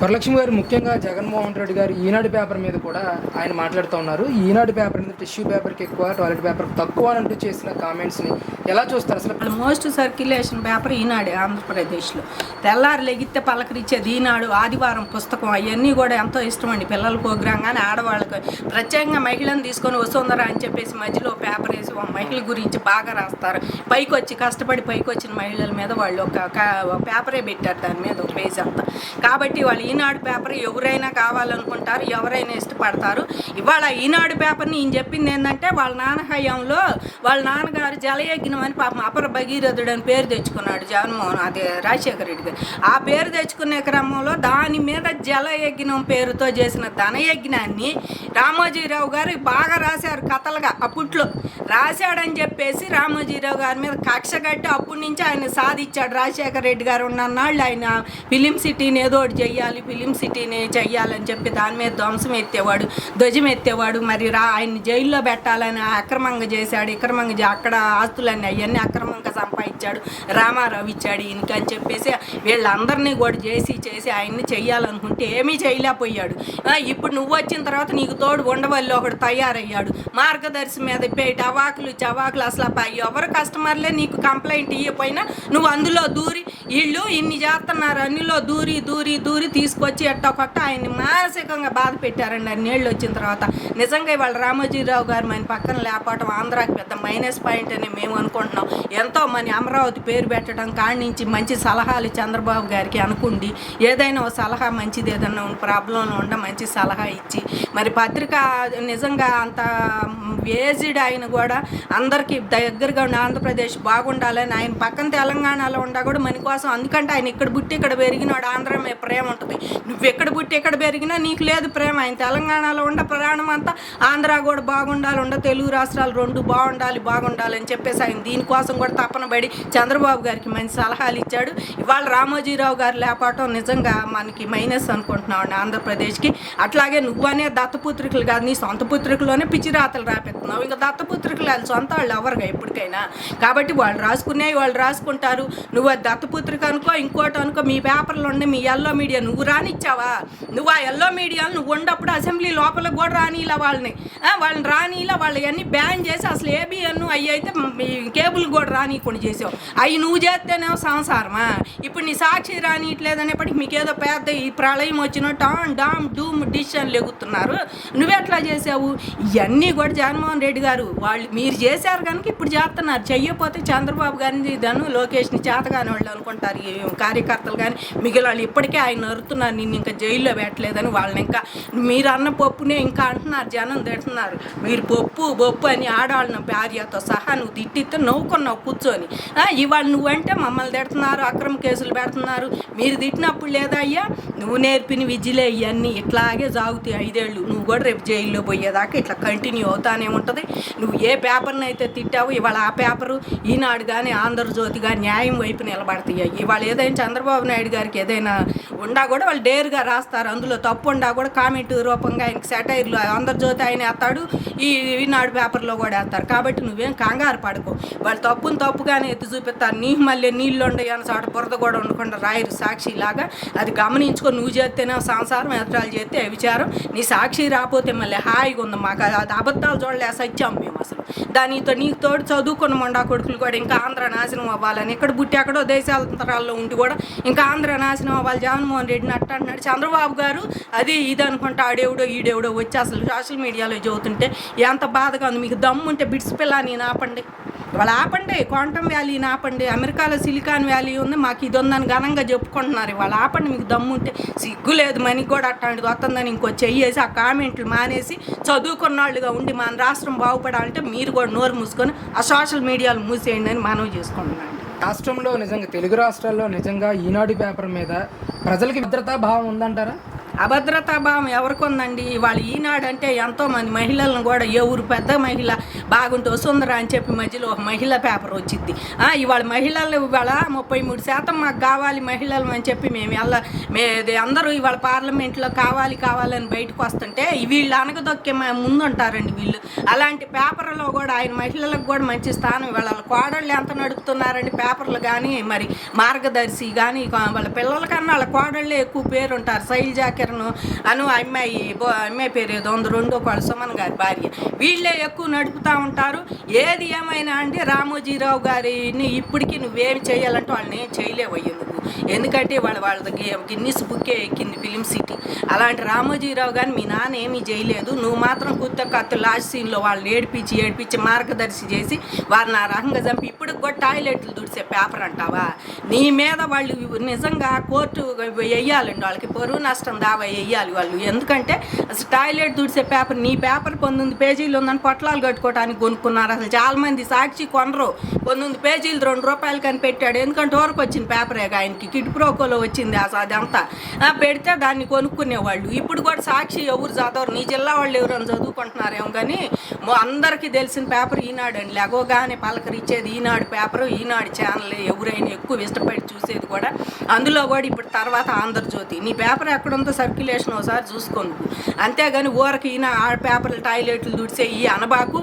వరలక్ష్మి గారు ముఖ్యంగా జగన్మోహన్ రెడ్డి గారు ఈనాడు పేపర్ మీద కూడా ఆయన మాట్లాడుతూ ఉన్నారు. ఈనాడు పేపర్ మీద టిష్యూ పేపర్కి ఎక్కువ, టాయిలెట్ పేపర్కి తక్కువ అని అంటూ చేసిన కామెంట్స్ని ఎలా చూస్తారు అసలు? మోస్ట్ సర్క్యులేషన్ పేపర్ ఈనాడే ఆంధ్రప్రదేశ్లో. తెల్లారి లెగిస్తే పలకరించేది ఈనాడు. ఆదివారం పుస్తకం అవన్నీ కూడా ఎంతో ఇష్టం అండి పిల్లల ప్రోగ్రాం. కానీ ఆడవాళ్ళకి ప్రత్యేకంగా మహిళను తీసుకొని వస్తుందరా అని చెప్పేసి మధ్యలో పేపర్ వేసి మహిళల గురించి బాగా రాస్తారు. పైకి వచ్చి కష్టపడి పైకి వచ్చిన మహిళల మీద వాళ్ళు ఒక పేపరే పెట్టారు, దాని మీద ఒక పేజ్ అంతా. కాబట్టి వాళ్ళు ఈనాడు పేపర్ ఎవరైనా కావాలనుకుంటారు, ఎవరైనా ఇష్టపడతారు. ఇవాళ ఈనాడు పేపర్ని ఈయన చెప్పింది ఏంటంటే వాళ్ళ నాన్న హయాంలో వాళ్ళ నాన్నగారు జలయజ్ఞం అని పాపం అపర భగీరథుడు అని పేరు తెచ్చుకున్నాడు జగన్మోహన్, అదే రాజశేఖర రెడ్డి గారు. ఆ పేరు తెచ్చుకునే క్రమంలో దాని మీద జలయజ్ఞం పేరుతో చేసిన ధనయజ్ఞాన్ని రామోజీరావు గారు బాగా రాశారు కథలుగా. అప్పట్లో రాశాడని చెప్పేసి రామోజీరావు గారి మీద కక్ష కట్టి అప్పటి నుంచి ఆయన సాధించాడు. రాజశేఖర రెడ్డి గారు ఉన్నన్నాళ్ళు ఆయన ఫిలిం సిటీని ఏదో ఒకటి చెయ్యాలి, ఫిలిం సిటీని చెయ్యాలని చెప్పి దాని మీద ధ్వంసం ఎత్తేవాడు, ధ్వజం ఎత్తేవాడు. మరి ఆయన్ని జైల్లో పెట్టాలని అక్రమంగా చేశాడు. అక్కడ ఆస్తులన్నీ అవన్నీ అక్రమంగా సంపాదించాడు, రామారావు ఇచ్చాడు ఈయనకి అని చెప్పేసి వీళ్ళందరినీ కూడా చేసి ఆయన్ని చెయ్యాలనుకుంటే ఏమీ చేయలేకపోయాడు. ఇప్పుడు నువ్వు వచ్చిన తర్వాత నీకు తోడు ఉండవల్లి ఒకడు తయారయ్యాడు. మార్గదర్శి మీద టవాకులు చవాకులు అసలు ఎవరు కస్టమర్లే నీకు కంప్లైంట్ ఇవ్వకపోయినా నువ్వు అందులో దూరి వీళ్ళు ఇన్ని చేస్తున్నారు అన్నిలో దూరి తీసుకొచ్చి కొట్ట ఆయన్ని మానసికంగా బాధ పెట్టారండి. అన్నేళ్ళు వచ్చిన తర్వాత నిజంగా ఇవాళ రామోజీరావు గారు మన పక్కన లేకపోవడం ఆంధ్రాకి పెద్ద మైనస్ పాయింట్ అని మేము అనుకుంటున్నాం. ఎంతో మన అమరావతి పేరు పెట్టడం కాడి నుంచి మంచి సలహాలు చంద్రబాబు గారికి అనుకుండి ఏదైనా ఒక సలహా మంచిది, ఏదైనా ప్రాబ్లంలో ఉండ మంచి సలహా ఇచ్చి మరి పత్రిక నిజంగా అంత ఏజ్డ్ ఆయన కూడా అందరికీ దగ్గరగా ఉండి ఆంధ్రప్రదేశ్ బాగుండాలని ఆయన పక్కన తెలంగాణలో ఉండా కూడా మన కోసం. అందుకంటే ఆయన ఇక్కడ పుట్టి ఇక్కడ పెరిగినాడు, ఆంధ్ర మీద ప్రేమ ఉంటుంది. నువ్వు ఎక్కడ పుట్టి ఎక్కడ పెరిగినా నీకు లేదు ప్రేమ. ఆయన తెలంగాణలో ఉండ ప్రాణం అంతా ఆంధ్ర కూడా బాగుండాలి, తెలుగు రాష్ట్రాలు రెండు బాగుండాలి అని చెప్పేసి ఆయన దీనికోసం కూడా తపన పడి చంద్రబాబు గారికి మంచి సలహాలు ఇచ్చాడు. ఇవాళ రామోజీరావు గారు లేకపోవటం నిజంగా మనకి మైనస్ అనుకుంటున్నాం ఆంధ్రప్రదేశ్కి. అట్లాగే నువ్వనే దత్తపుత్రికలు కాదు, నీ సొంత పుత్రికలోనే పిచ్చి రాతలు రాపెత్తున్నావు. ఇంకా దత్తపుత్రికలు వాళ్ళు సొంత వాళ్ళు ఎవరుగా ఎప్పటికైనా. కాబట్టి వాళ్ళు రాసుకునేవి వాళ్ళు రాసుకుంటారు. నువ్వు అది దత్తపుత్రిక అనుకో, ఇంకోటి అనుకో, మీ పేపర్లో ఉండే మీ ఎల్లో మీడియా నువ్వు రానిచ్చావా? నువ్వు ఆ ఎల్లో మీడియాలు నువ్వు ఉన్నప్పుడు అసెంబ్లీ లోపలికి కూడా రానిలా వాళ్ళని రానిలా వాళ్ళని బ్యాన్ చేసి అసలు ఏబిఎన్ అవి అయితే కేబుల్ కూడా రానియకుండా చేసావు. అవి నువ్వు చేస్తేనే సంసారమా? ఇప్పుడు నీ సాక్షి రానియట్లేదనేప్పటికి మీకేదో పెద్ద ఈ ప్రళయం వచ్చినట్టు డామ్ డూమ్ డిసిషన్లు ఎగుతున్నారు. నువ్వెట్లా చేసావు? ఇవన్నీ కూడా జగన్మోహన్ రెడ్డి గారు మీరు చేశారు కనుక ఇప్పుడు చేస్తున్నారు. చెయ్యకపోతే చంద్రబాబు గారిని లోకేష్ని చేతగాని వాళ్ళు అనుకుంటారు ఈ కార్యకర్తలు. కానీ మిగిలిన వాళ్ళు ఇప్పటికే ఆయన నరుతున్నారు, నిన్ను ఇంకా జైల్లో పెట్టలేదని వాళ్ళని. ఇంకా మీరు అన్న పప్పునే ఇంకా అంటున్నారు, జనం తిడుతున్నారు. మీరు బొప్పు అని ఆడవాళ్ళని భార్యతో సహా నువ్వు తిట్టిస్తే నవ్వుకున్నావు కూర్చొని. ఇవాళ నువ్వంటే మమ్మల్ని తిడుతున్నారు, అక్రమ కేసులు పెడుతున్నారు. మీరు తిట్టినప్పుడు లేదా అయ్యా నువ్వు నేర్పిన విద్యలే ఇవన్నీ ఇట్లాగే సాగుతాయి 5 ఏళ్ళు. నువ్వు కూడా రేపు జైల్లో పోయేదాకా ఇట్లా కంటిన్యూ అవుతానే ఉంటుంది. నువ్వు ఏ పేపర్ని అయితే తిట్టావు ఇవాళ ఆ పేపరు ఈనాడు కానీ ఆంధ్రజ్యోతి కానీ న్యాయం వైపు నిలబడతాయి. ఇవాళ ఏదైనా చంద్రబాబు నాయుడు గారికి ఏదైనా ఉండా కూడా వాళ్ళు డేర్గా రాస్తారు. అందులో తప్పు ఉండా కూడా కామెంట్ రూపంగా ఆయనకి సెటైర్లు ఆంధ్రజ్యోతి ఆయన వేస్తాడు, ఈ ఈనాడు పేపర్లో కూడా వేస్తారు. కాబట్టి నువ్వేం కంగారు పడుకో. వాళ్ళు తప్పుగానే ఎత్తి చూపిస్తారు. నీకు మళ్ళీ నీళ్ళు ఉండయి అని చోట బురద కూడా ఉండకుండా రాయరు సాక్షిలాగా. అది గమనించుకొని నువ్వు చేస్తేనే సంసారం, ఎదురాలు చేస్తే విచారం. నీ సాక్షి రాకపోతే మళ్ళీ హాయిగా ఉంది. మాకు అది అబద్ధాలు చూడలే సత్యం మేము అసలు. నీకు తోడు చదువుకున్న మొండా కొడుకులు కూడా ఇంకా ఆంధ్ర నాశనం అవ్వాలని ఇక్కడ పుట్టి ఎక్కడో దేశాంతరాల్లో ఉండి కూడా ఇంకా ఆంధ్ర నాశనం అవ్వాలి. జగన్మోహన్ రెడ్డిని అట్ట అంటున్నాడు చంద్రబాబు గారు. అది ఇది అనుకుంటా ఆడేవుడో ఈడేవుడో వచ్చి అసలు సోషల్ మీడియాలో చదువుతుంటే ఎంత బాధగా ఉంది. మీకు దమ్ముంటే బిట్స్ పిల్ల నేను ఆపండి, ఇవాళ ఆపండి. క్వాంటమ్ వ్యాలీని ఆపండి. అమెరికాలో సిలికాన్ వ్యాలీ ఉంది, మాకు ఇది ఉందని ఘనంగా చెప్పుకుంటున్నారు. ఇవాళ ఆపండి. మీకు దమ్ముంటే సిగ్గు లేదు మనకి కూడా అట్లాంటిది వస్తుందని ఇంకో చెయ్యేసి ఆ కామెంట్లు మానేసి చదువుకున్న వాళ్ళుగా ఉండి మన రాష్ట్రం బాగుపడాలంటే మీరు కూడా నోరు మూసుకొని ఆ సోషల్ మీడియాలు మూసేయండి అని మనవి చేసుకుంటున్నాను. రాష్ట్రంలో నిజంగా తెలుగు రాష్ట్రాల్లో నిజంగా ఈనాడు పేపర్ మీద ప్రజలకి భద్రతా భావం ఉందంటారా? అభద్రతా భావం ఎవరికి ఉందండి? వాళ్ళు ఈనాడు అంటే ఎంతోమంది మహిళలను కూడా ఏ ఊరు పెద్ద మహిళ బాగుంటే వసుంధర అని చెప్పి మధ్యలో ఒక మహిళా పేపర్ వచ్చింది. ఇవాళ మహిళలు ఇవాళ 33% మాకు కావాలి మహిళలు అని చెప్పి అందరూ ఇవాళ పార్లమెంట్లో కావాలని బయటకు వస్తుంటే వీళ్ళు అనగదొక్కే ముందు ఉంటారండి వీళ్ళు. అలాంటి పేపర్లో కూడా ఆయన మహిళలకు కూడా మంచి స్థానం. వాళ్ళ కోడళ్ళు ఎంత నడుపుతున్నారండి పేపర్లు కానీ, మరి మార్గదర్శి కానీ వాళ్ళ పిల్లల కన్నా వాళ్ళ కోడళ్ళే ఎక్కువ పేరు ఉంటారు. శైలజా కిరణ్ అమ్మాయి పేరు ఏదో ఉంది, రెండో కోళ్ళ సుమన్ గారి భార్య, వీళ్ళే ఎక్కువ నడుపుతూ ఉంటారు. ఏది ఏమైనా అంటే రామోజీరావు గారిని ఇప్పటికీ నువ్వేం చేయాలంటే వాళ్ళని ఏం చేయలేవయ్యా నువ్వు. ఎందుకంటే వాళ్ళకి గిన్నిస్ బుక్కే ఎక్కింది ఫిలిం సిటీ. అలాంటి రామోజీరావు గారిని మీ నాన్న ఏమీ చేయలేదు. నువ్వు మాత్రం కత్తు లాస్ట్ సీన్లో వాళ్ళని ఏడిపించి మార్గదర్శి చేసి వారిని ఆ రకంగా చంపి ఇప్పటికి కూడా టాయిలెట్లు తుడిసే పేపర్ అంటావా? నీ మీద వాళ్ళు నిజంగా కోర్టు వెయ్యాలండి, వాళ్ళకి పరువు నష్టం దావా వెయ్యాలి వాళ్ళు. ఎందుకంటే అసలు టాయిలెట్ తుడిసే పేపర్, నీ పేపర్ 19 పేజీలు ఉందని పొట్లాలు కట్టుకోవడానికి కొనుక్కున్నారు. అసలు చాలామంది సాక్షి కొనరు. 19 పేజీలు 2 రూపాయలు కని పెట్టాడు. ఎందుకంటే వరకు వచ్చిన పేపరే ఆయనకి కిడ్ ప్రోకోలో వచ్చింది అదంతా పెడితే దాన్ని కొనుక్కునేవాళ్ళు. ఇప్పుడు కూడా సాక్షి ఎవరు చదవరు. నీ జిల్లా వాళ్ళు ఎవరైనా చదువుకుంటున్నారేమో కానీ అందరికీ తెలిసిన పేపర్ ఈనాడు అండి. లెగవగానే పలకరిచ్చేది ఈనాడు పేపరు, ఈనాడు ఛానల్. ఎవరైనా ఎక్కువ ఇష్టపడి చూసేది కూడా అందులో కూడా ఇప్పుడు తర్వాత ఆంధ్రజ్యోతి. నీ పేపర్ ఎక్కడుందో సర్క్యులేషన్ ఒకసారి చూసుకోను. అంతేగాని ఊరికి ఆ పేపర్లు టాయిలెట్లు దుడిసే ఈ అనబాకు.